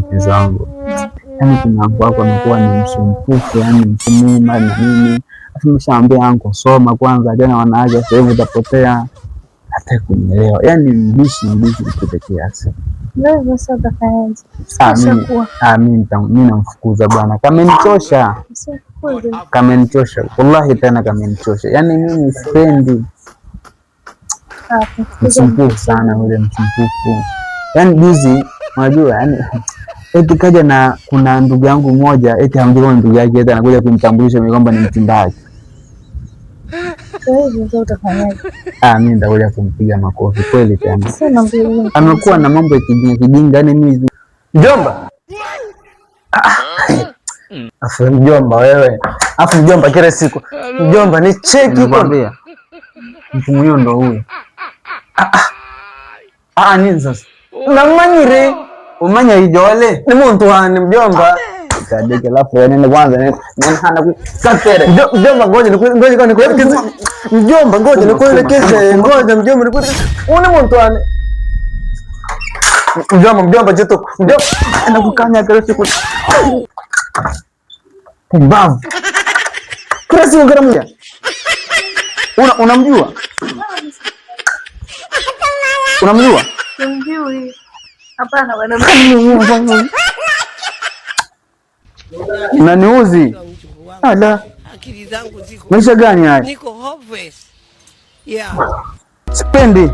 mpenzi wangu, yani kuna wako amekuwa ni msumbufu, yani msumuma na nini. Afu nimeshaambia anko soma kwanza, tena wanawake sasa hivi utapotea. Hata kunielewa, yani mbishi kupita kiasi. Wewe sasa utafanyaje? Mimi namfukuza bwana, kamenichosha wallahi, tena kamenichosha. Yani mimi sipendi msumbufu sana, yule msumbufu. Yani juzi unajua, yani eti kaja na kuna ndugu yangu mmoja, eti hamjui ndugu yake, eti anakuja kumtambulisha mimi kwamba ni mchimbaji. Mimi nitakuja kumpiga makofi kweli tena. Amekuwa na mambo ya kijinga, yani mimi mjomba. Afu mjomba wewe. Afu mjomba kila siku. Mjomba ni cheki kwambia. Mtu huyo ndo huyo. Nini sasa? Namanyire. Umanya ijole. Ni muntu wani mjomba. Kadeke lafu nene kwanza nene hana kukatere. Mjomba ngoja nikuelekeze. Mjomba ngoja nikuelekeze. Ngoja mjomba nikuelekeze. Una muntu wani. Mjomba jeto. Mjomba anakukanya kila siku. Pumbavu. Kila siku ngara mmoja. Unamjua? Unamjua? Simjui. Hapana bwana. Unaniuzi? Ala. Akili zangu ziko. Maisha gani haya? Niko hopeless. Yeah. Sipendi.